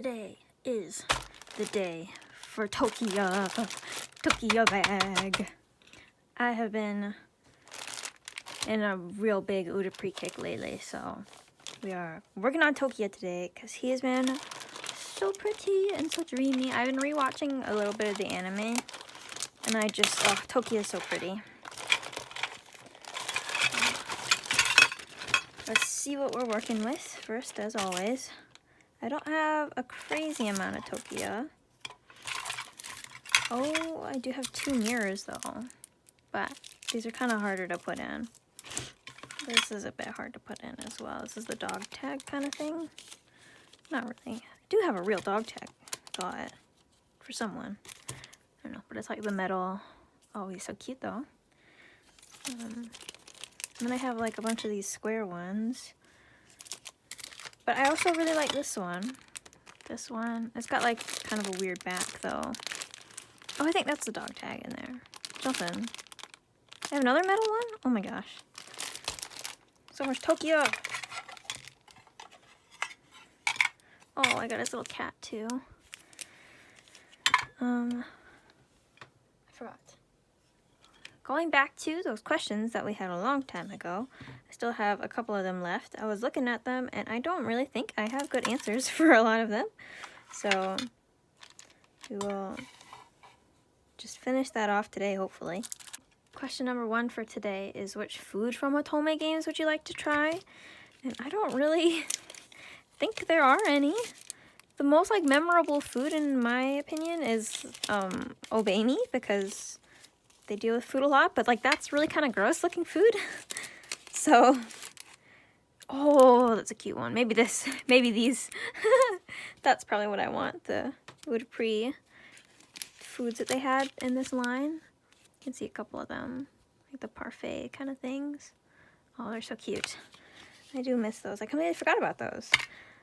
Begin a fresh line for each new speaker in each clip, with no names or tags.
Today is the day for Tokiya bag. I have been in a real big Udapri kick lately, so we are working on Tokiya today because he has been so pretty and so dreamy. I've been rewatching a little bit of the anime, and Tokiya is so pretty. Let's see what we're working with first, as always. I don't have a crazy amount of Tokiya. Oh, I do have 2 mirrors though, but these are kind of harder to put in. This is a bit hard to put in as well. This is the dog tag kind of thing. Not really. I do have a real dog tag, thought, for someone. I don't know, but it's like the metal. Oh, he's so cute though. And then I have like a bunch of these square ones. But I also really like this one. This one. It's got like kind of a weird back though. Oh, I think that's the dog tag in there. Jump in. I have another metal one? Oh my gosh. So much Tokiya. Oh, I got his little cat too. I forgot. Going back to those questions that we had a long time ago, I still have a couple of them left. I was looking at them and I don't really think I have good answers for a lot of them. So we will just finish that off today, hopefully. Question number 1 for today is, which food from Otome games would you like to try? And I don't really think there are any. The most like memorable food in my opinion is obeni, because they deal with food a lot, but like that's really kind of gross looking food. So, oh, that's a cute one. Maybe this, maybe these. That's probably what I want, the Udapri foods that they had in this line. You can see a couple of them, like the parfait kind of things. Oh, they're so cute. I do miss those. I completely forgot about those.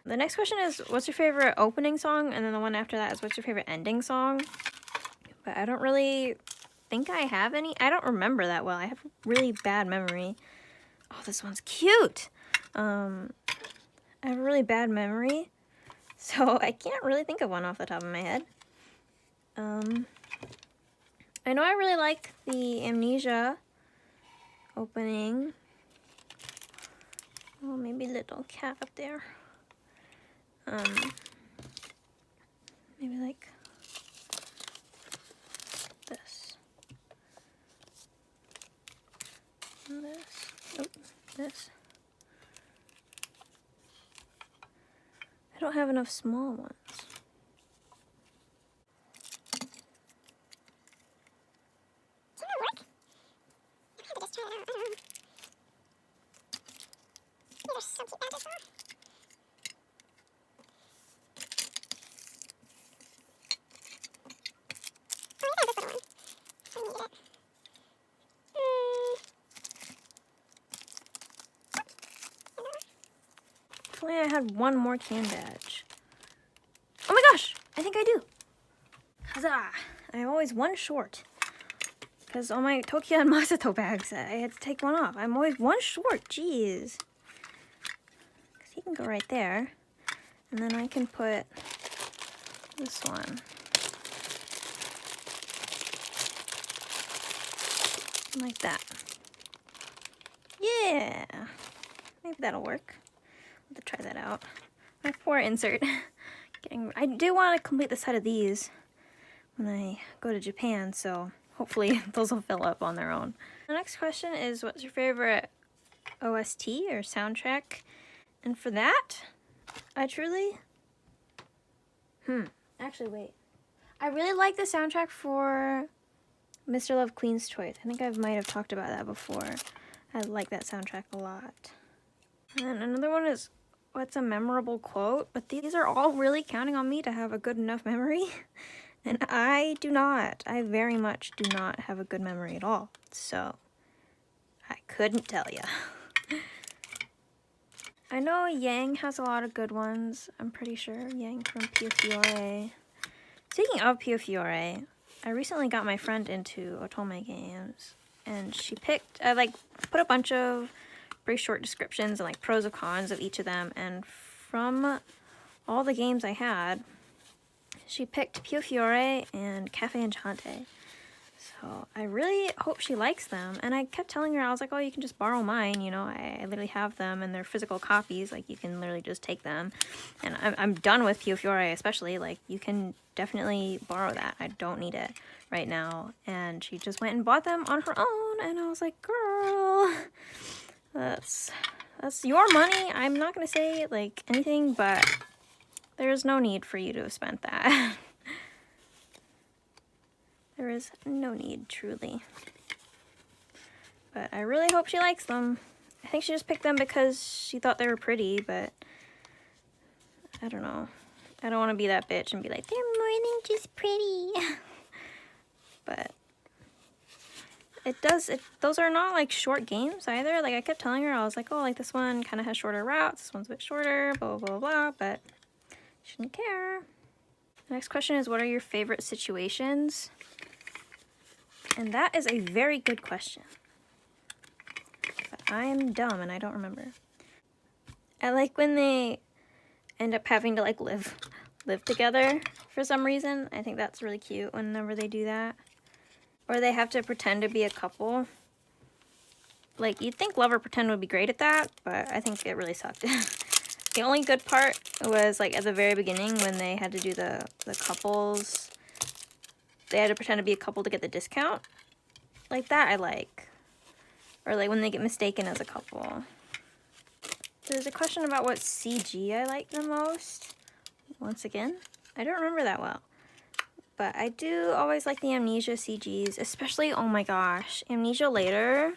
The next question is, what's your favorite opening song? And then the one after that is, what's your favorite ending song? But I don't really think I have any. I don't remember that well. I have really bad memory. Oh, this one's cute. I have a really bad memory, so I can't really think of one off the top of my head. I know I really like the Amnesia opening. Oh, maybe little cat up there. Maybe like this. And this. Oh, this. I don't have enough small ones. If only I had one more can badge. Oh my gosh! I think I do! Huzzah! I'm always one short. Because on my Tokiya and Masato bags, I had to take one off. I'm always one short, jeez. Because he can go right there. And then I can put this one. Like that. Yeah! Maybe that'll work. I'll have to try that out. My 4 insert. I do want to complete the set of these when I go to Japan, so hopefully those will fill up on their own. The next question is, what's your favorite OST or soundtrack? And for that, actually wait. I really like the soundtrack for Mr. Love Queen's Choice. I think I might have talked about that before. I like that soundtrack a lot. And then another one is, what's a memorable quote? But these are all really counting on me to have a good enough memory. And I do not. I very much do not have a good memory at all. So, I couldn't tell you. I know Yang has a lot of good ones. I'm pretty sure. Yang from Pio Fiore. Speaking of Pio Fiore, I recently got my friend into Otome games. And she picked, I like put a bunch of very short descriptions and like pros and cons of each of them. And from all the games I had. She picked Pio Fiore and Cafe Enchante. So I really hope she likes them. And I kept telling her, I was like, oh, you can just borrow mine. You know, I literally have them and they're physical copies. Like, you can literally just take them. And I'm done with Pio Fiore, especially. Like, you can definitely borrow that. I don't need it right now. And she just went and bought them on her own. And I was like, girl, that's your money. I'm not going to say, like, anything, but there's no need for you to have spent that. There is no need, truly. But I really hope she likes them. I think she just picked them because she thought they were pretty, but I don't know. I don't want to be that bitch and be like, they're more than just pretty. But those are not like short games either. Like, I kept telling her, I was like, oh, like this one kind of has shorter routes, this one's a bit shorter, blah, blah, blah, blah, but she didn't care. The next question is, what are your favorite situations? And that is a very good question. But I am dumb and I don't remember. I like when they end up having to like live together for some reason. I think that's really cute whenever they do that. Or they have to pretend to be a couple. Like, you'd think Love or Pretend would be great at that, but I think it really sucked. The only good part was like at the very beginning when they had to do the couples. They had to pretend to be a couple to get the discount. Like, that I like. Or like when they get mistaken as a couple. There's a question about what CG I like the most. Once again, I don't remember that well. But I do always like the Amnesia CGs. Especially, oh my gosh, Amnesia Later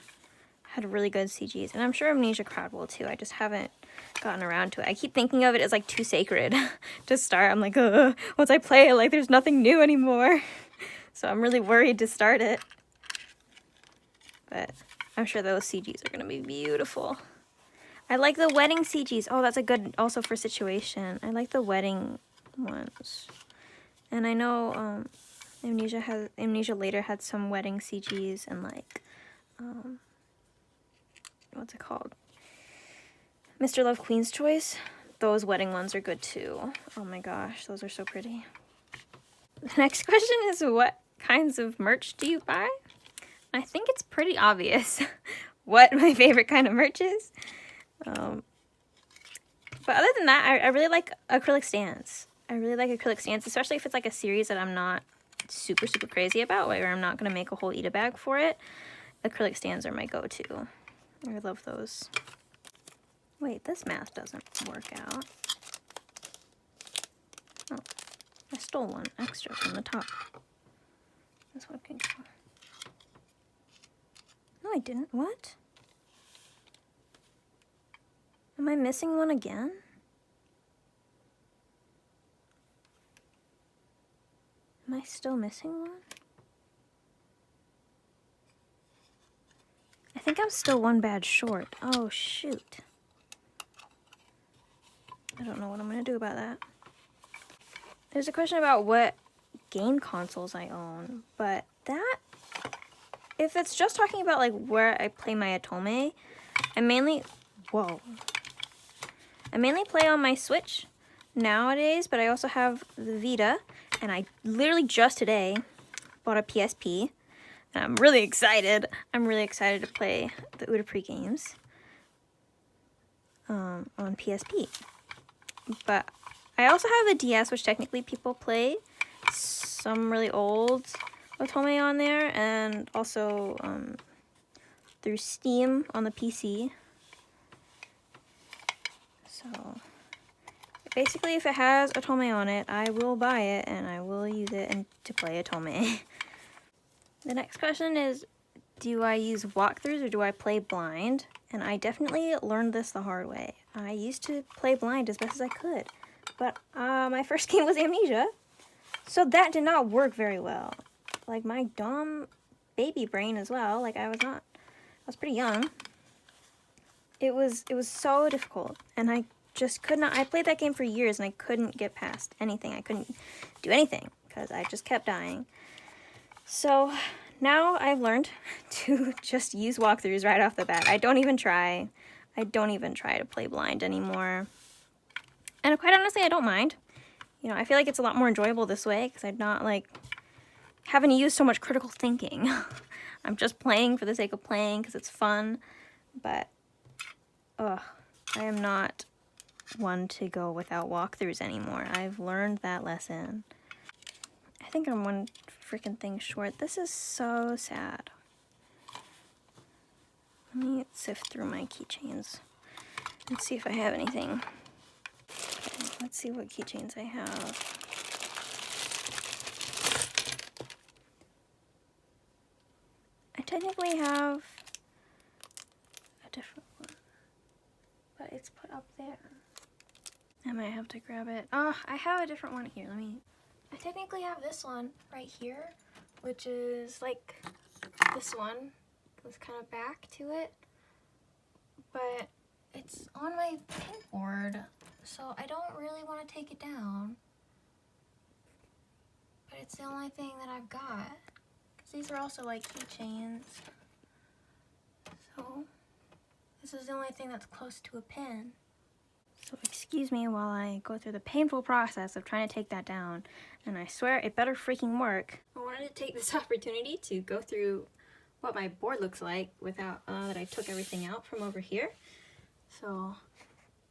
had really good CGs. And I'm sure Amnesia Crowd will too. I just haven't gotten around to it. I keep thinking of it as like too sacred to start. I'm like, once I play it, like there's nothing new anymore. So I'm really worried to start it. But I'm sure those CGs are going to be beautiful. I like the wedding CGs. Oh, that's a good also for situation. I like the wedding ones. And I know Amnesia Later had some wedding CGs and like, what's it called? Mr. Love Queen's Choice. Those wedding ones are good too. Oh my gosh, those are so pretty. The next question is, what kinds of merch do you buy? I think it's pretty obvious what my favorite kind of merch is. But other than that, I really like acrylic stands. I really like acrylic stands, especially if it's like a series that I'm not super, super crazy about, where I'm not going to make a whole eat-a bag for it. Acrylic stands are my go-to. I love those. Wait, this math doesn't work out. Oh, I stole one extra from the top. This one can go. No, I didn't. What? Am I missing one again? Am I still missing one? I think I'm still one badge short. Oh, shoot. I don't know what I'm going to do about that. There's a question about what game consoles I own, but that, if it's just talking about like where I play my Otome, I mainly play on my Switch nowadays, but I also have the Vita, and I literally just today bought a PSP, and I'm really excited. I'm really excited to play the Utapri games on PSP. But I also have a DS, which technically people play some really old Otome on there, and also through Steam on the PC. So basically, if it has Otome on it, I will buy it and I will use it to play Otome. The next question is, do I use walkthroughs or do I play blind? And I definitely learned this the hard way. I used to play blind as best as I could, but my first game was Amnesia, so that did not work very well. Like, my dumb baby brain as well, like I was pretty young. It was so difficult, and I just could not. I played that game for years and I couldn't get past anything. I couldn't do anything because I just kept dying. So now I've learned to just use walkthroughs right off the bat. I don't even try to play blind anymore. And quite honestly, I don't mind. You know, I feel like it's a lot more enjoyable this way because I'm not like having to use so much critical thinking. I'm just playing for the sake of playing because it's fun. But, ugh, I am not one to go without walkthroughs anymore. I've learned that lesson. I think I'm one freaking thing short. This is so sad. Let me sift through my keychains and see if I have anything. Okay, let's see what keychains I have. I technically have a different one, but it's put up there. I might have to grab it. Oh, I have a different one here. I technically have this one right here, which is like this one. Goes kind of back to it, but it's on my pin board, so I don't really want to take it down. But it's the only thing that I've got. Because these are also like keychains. So this is the only thing that's close to a pin. So excuse me while I go through the painful process of trying to take that down. And I swear it better freaking work. I wanted to take this opportunity to go through what my board looks like without that I took everything out from over here. So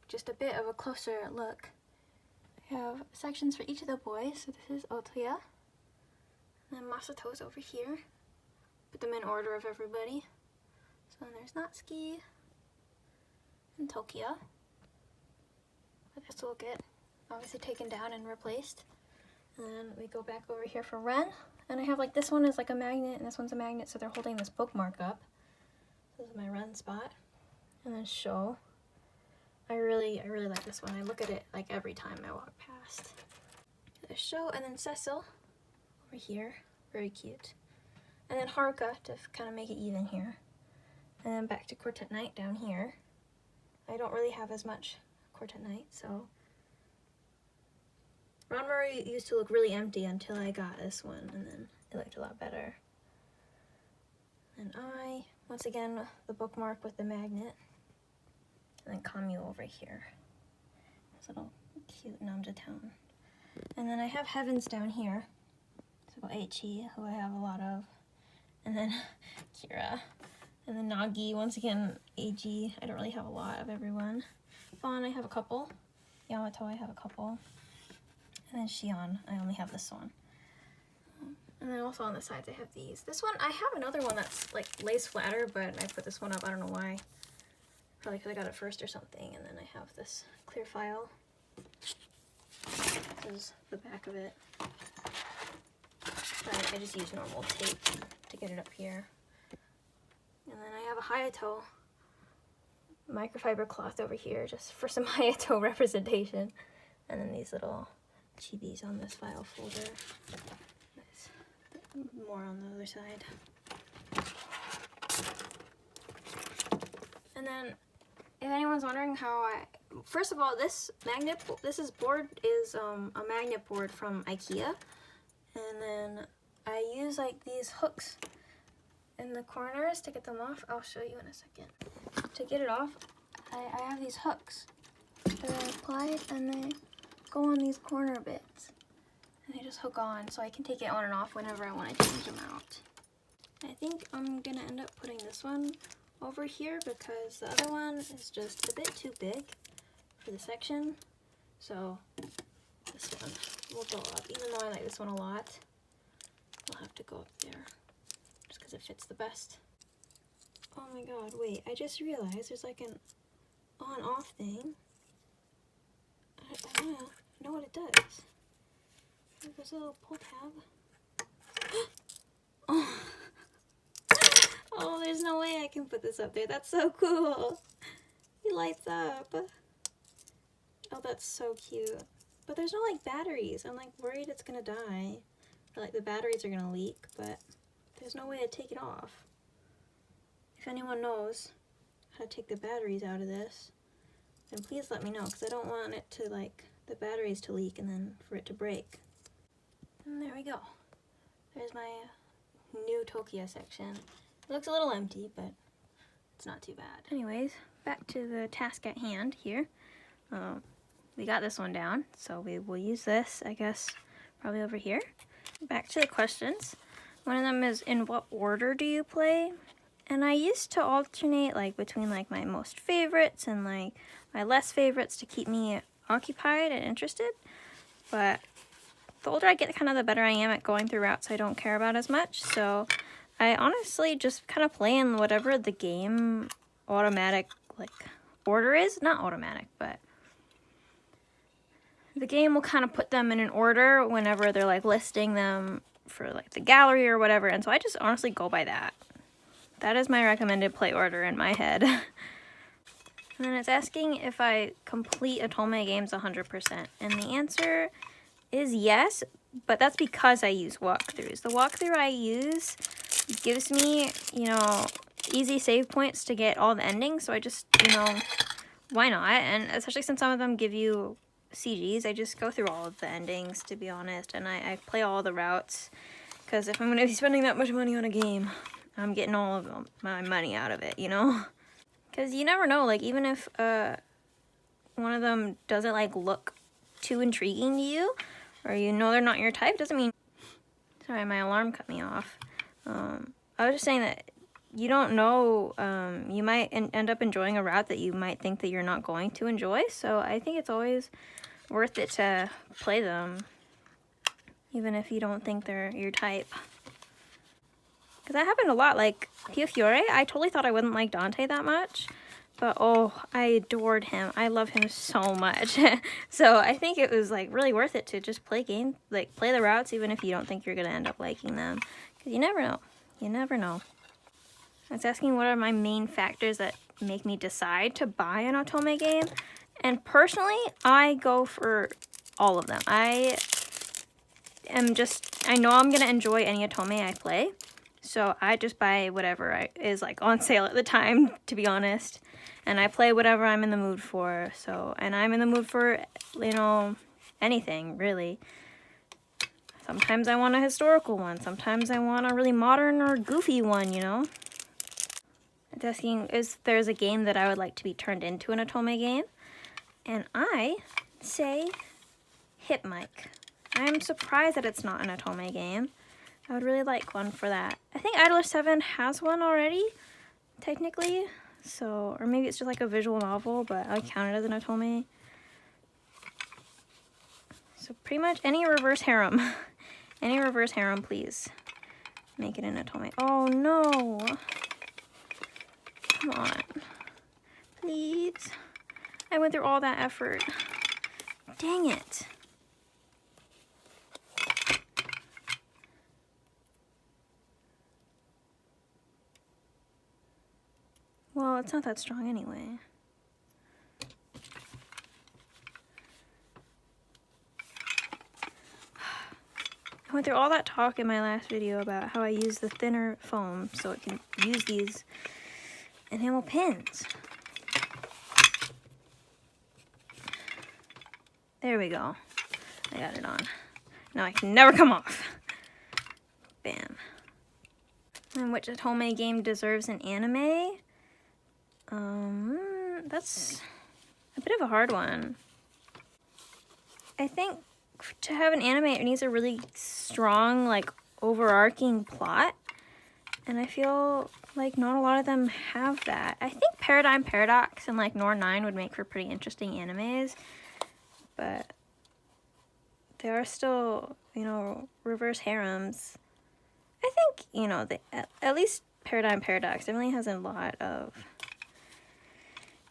just a bit of a closer look. I have sections for each of the boys. So this is Otome. And then Masato's over here. Put them in order of everybody. So then there's Natsuki and Tokiya. But this will get obviously taken down and replaced. And then we go back over here for Ren. And I have like this one is like a magnet and this one's a magnet, so they're holding this bookmark up. This is my Ren spot. And then Sho. I really like this one. I look at it like every time I walk past. There's Sho and then Cecil over here. Very cute. And then Haruka to kind of make it even here. And then back to Quartet Knight down here. I don't really have as much Quartet Knight, so Ranmaru used to look really empty until I got this one, and then it looked a lot better. And I, once again, the bookmark with the magnet, and then Kamyu over here. This little cute Namja town. And then I have Heavens down here. So Aichi, who I have a lot of, and then Kira, and then Nagi, once again, AG. I don't really have a lot of everyone. Fawn, I have a couple. Yamato, I have a couple. And then Shion, I only have this one. And then also on the sides, I have these. This one, I have another one that's like lace flatter, but I put this one up, I don't know why. Probably because I got it first or something. And then I have this clear file. This is the back of it. But I just use normal tape to get it up here. And then I have a Hayato microfiber cloth over here just for some Hayato representation. And then these little chibis on this file folder. Nice. More on the other side. And then if anyone's wondering how first of all, this board is a magnet board from IKEA. And then I use like these hooks in the corners to get them off. I'll show you in a second. To get it off, I have these hooks that I applied, and they go on these corner bits. And they just hook on, so I can take it on and off whenever I want to change them out. I think I'm gonna end up putting this one over here because the other one is just a bit too big for the section. So this one will go up. Even though I like this one a lot, I'll have to go up there just because it fits the best. Oh my god, wait, I just realized there's like an on-off thing. I don't know what it does. There's a little pull tab. Oh. Oh, there's no way I can put this up there. That's so cool. It lights up. Oh, that's so cute. But there's no like batteries. I'm like worried it's gonna die. Or, like the batteries are gonna leak, but there's no way to take it off. If anyone knows how to take the batteries out of this, then please let me know, because I don't want it to like the batteries to leak and then for it to break. And there we go. There's my new Tokiya section. It looks a little empty, but it's not too bad. Anyways, back to the task at hand here. we got this one down, so we will use this, I guess, probably over here. Back to the questions. One of them is, in what order do you play? And I used to alternate like between like my most favorites and like my less favorites to keep me occupied and interested. But the older I get, kind of the better I am at going through routes I don't care about as much. So I honestly just kind of play in whatever the game automatic like order is. Not automatic, but the game will kind of put them in an order whenever they're like listing them for like the gallery or whatever. And so I just honestly go by that. That is my recommended play order in my head. And then it's asking if I complete Otome games 100%. And the answer is yes, but that's because I use walkthroughs. The walkthrough I use gives me, you know, easy save points to get all the endings. So I just, you know, why not? And especially since some of them give you CGs, I just go through all of the endings, to be honest. And I play all the routes. Because if I'm going to be spending that much money on a game, I'm getting all of my money out of it, you know? Because you never know, like, even if one of them doesn't, like, look too intriguing to you, or you know they're not your type, doesn't mean... Sorry, my alarm cut me off. I was just saying that you don't know, you might end up enjoying a route that you might think that you're not going to enjoy, so I think it's always worth it to play them, even if you don't think they're your type. Because that happened a lot, like, Pio Fiore, I totally thought I wouldn't like Dante that much, but oh, I adored him. I love him so much. So I think it was, like, really worth it to just play play the routes, even if you don't think you're going to end up liking them. Because you never know. You never know. It's asking what are my main factors that make me decide to buy an Otome game. And personally, I go for all of them. I know I'm going to enjoy any Otome I play. So I just buy whatever is like on sale at the time, to be honest. And I play whatever I'm in the mood for. So, and I'm in the mood for, you know, anything, really. Sometimes I want a historical one. Sometimes I want a really modern or goofy one, you know. It's asking if there's a game that I would like to be turned into an Otome game. And I say Hip Mic. I'm surprised that it's not an Otome game. I would really like one for that. I think Idler 7 has one already, technically. So, or maybe it's just like a visual novel, but I would count it as an Otome. So pretty much any reverse harem. Any reverse harem, please. Make it an Otome. Oh no. Come on. Please. I went through all that effort. Dang it. Well, it's not that strong anyway. I went through all that talk in my last video about how I use the thinner foam so it can use these enamel pins. There we go. I got it on. Now I can never come off. Bam. And which Otome game deserves an anime? That's a bit of a hard one. I think to have an anime, it needs a really strong, like, overarching plot. And I feel like not a lot of them have that. I think Paradigm Paradox and, like, Nor 9 would make for pretty interesting animes. But they are still, you know, reverse harems. I think, you know, at least Paradigm Paradox definitely has a lot of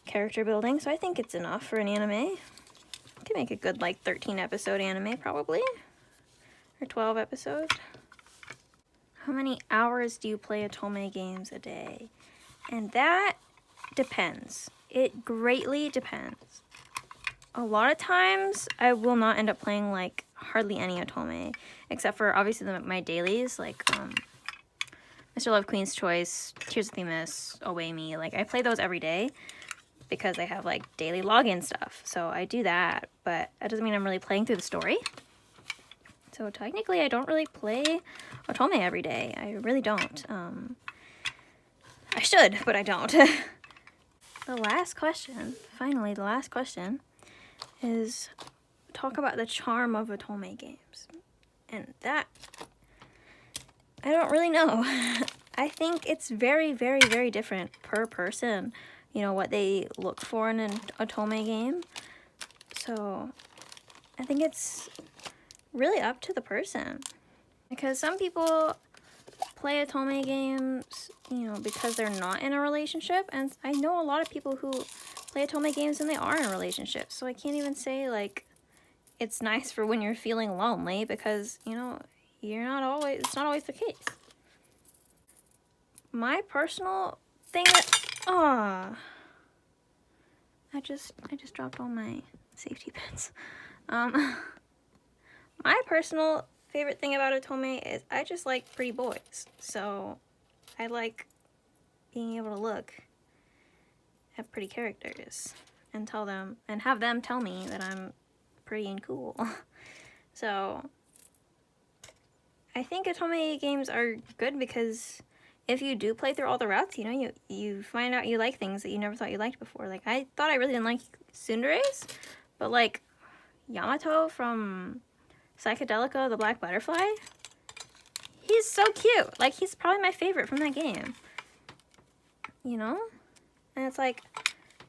character building, so I think it's enough for an anime. Could make a good, like, 13-episode anime, probably. Or 12 episodes. How many hours do you play Otome games a day? And that depends. It greatly depends. A lot of times, I will not end up playing, like, hardly any Otome. Except for, obviously, my dailies, like, Mr. Love Queen's Choice, Tears of Themis, Away Me. Like, I play those every day because I have, like, daily login stuff. So I do that, but that doesn't mean I'm really playing through the story. So technically, I don't really play Otome every day. I really don't. I should, but I don't. The last question, finally, the last question. is talk about the charm of Otome games. And that, I don't really know. I think it's very, very, very different per person, you know, what they look for in an Otome game. So I think it's really up to the person. Because some people play Otome games, you know, because they're not in a relationship. And I know a lot of people who play Otome games and they are in a relationship. So I can't even say, like, it's nice for when you're feeling lonely because, you know, it's not always the case. My personal thing that, I just dropped all my safety pins. My personal favorite thing about Otome is I just like pretty boys. So I like being able to look at pretty characters and tell them, and have them tell me that I'm pretty and cool. So I think Otome games are good because if you do play through all the routes, you know, you find out you like things that you never thought you liked before. Like, I thought I really didn't like tsunderes, but like Yamato from Psychedelica, the Black Butterfly, he's so cute. Like, he's probably my favorite from that game. You know? And it's like,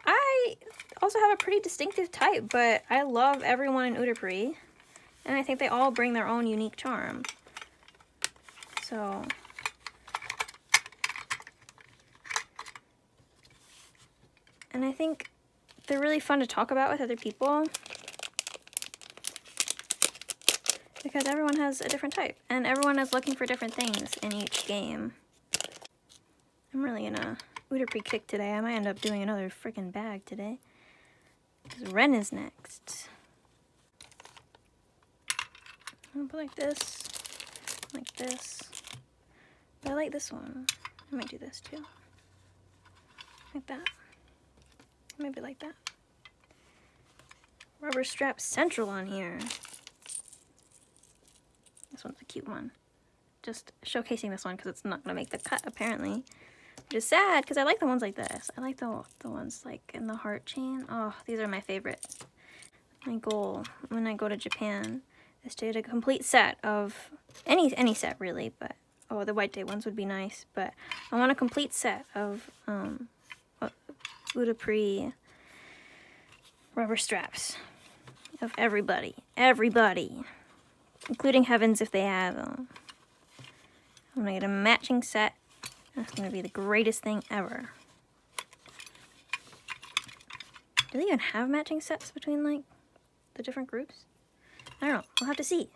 I also have a pretty distinctive type, but I love everyone in Utapri, and I think they all bring their own unique charm. So and I think they're really fun to talk about with other people because everyone has a different type and everyone is looking for different things in each game. I'm really in a Utapri kick today. I might end up doing another freaking bag today. Because Ren is next. I'll put like this. Like this. But I like this one. I might do this too. Like that. Maybe like that. Rubber strap central on here. This one's a cute one. Just showcasing this one because it's not going to make the cut apparently. Which is sad because I like the ones like this. I like the ones like in the heart chain. Oh, these are my favorite. My goal when I go to Japan is to get a complete set of any set really, but oh, the White Day ones would be nice, but I want a complete set of Utapri rubber straps of everybody, including Heavens if they have them. I'm gonna get a matching set. That's gonna be the greatest thing ever. Do they even have matching sets between like the different groups? I don't know. We'll have to see.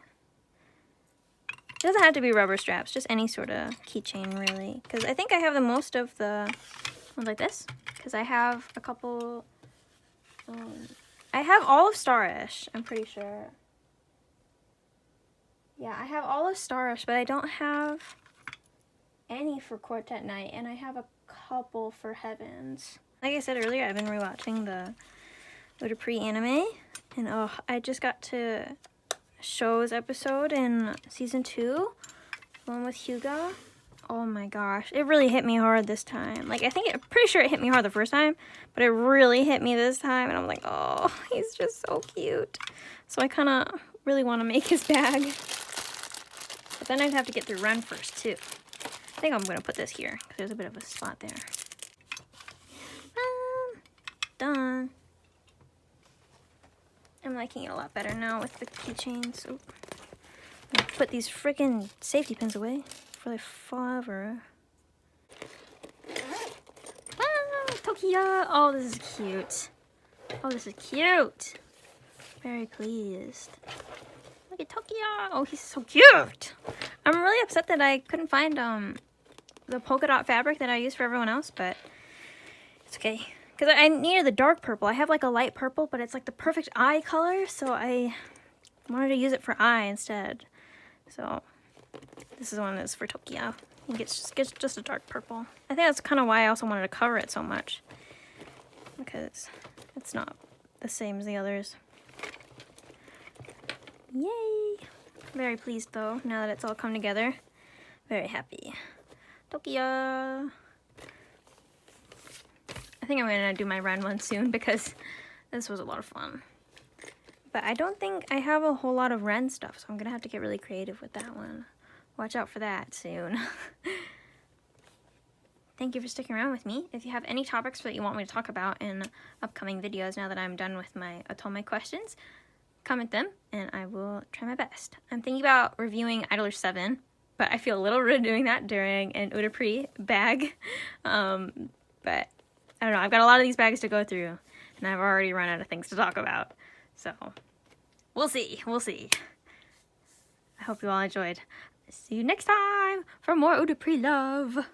It doesn't have to be rubber straps, just any sort of keychain really. Because I think I have the most of the ones like this. Because I have a couple. I have all of Starish, I'm pretty sure. Yeah, I have all of Starish, but I don't have any for Quartet Night, and I have a couple for Heavens. Like I said earlier, I've been rewatching the Utapri anime, and oh, I just got to Show's episode in season 2, the one with Hyuga. Oh my gosh, it really hit me hard this time. Like, I'm pretty sure it hit me hard the first time, but it really hit me this time, and I'm like, oh, he's just so cute. So I kind of really want to make his bag. But then I'd have to get through Ren first, too. I think I'm going to put this here, because there's a bit of a spot there. Done. I'm liking it a lot better now with the keychains. Oh. I'm gonna put these freaking safety pins away before they fall over. Ah, Tokiya! Oh, this is cute. Oh, this is cute. Very pleased. Look at Tokiya! Oh, he's so cute! I'm really upset that I couldn't find the polka dot fabric that I use for everyone else, but it's okay. Because I needed the dark purple. I have like a light purple, but it's like the perfect eye color, so I wanted to use it for eye instead. So this is one that's for Tokiya. He gets just a dark purple. I think that's kind of why I also wanted to cover it so much, because it's not the same as the others. Yay! Very pleased though, now that it's all come together. Very happy. Tokiya! I think I'm gonna do my Ren one soon because this was a lot of fun. But I don't think I have a whole lot of Ren stuff, so I'm gonna have to get really creative with that one. Watch out for that soon. Thank you for sticking around with me. If you have any topics that you want me to talk about in upcoming videos now that I'm done with my Otome questions, comment them and I will try my best. I'm thinking about reviewing Idler 7, but I feel a little rude doing that during an Udapri bag. But I don't know, I've got a lot of these bags to go through and I've already run out of things to talk about. So we'll see. I hope you all enjoyed. See you next time for more Udapri love.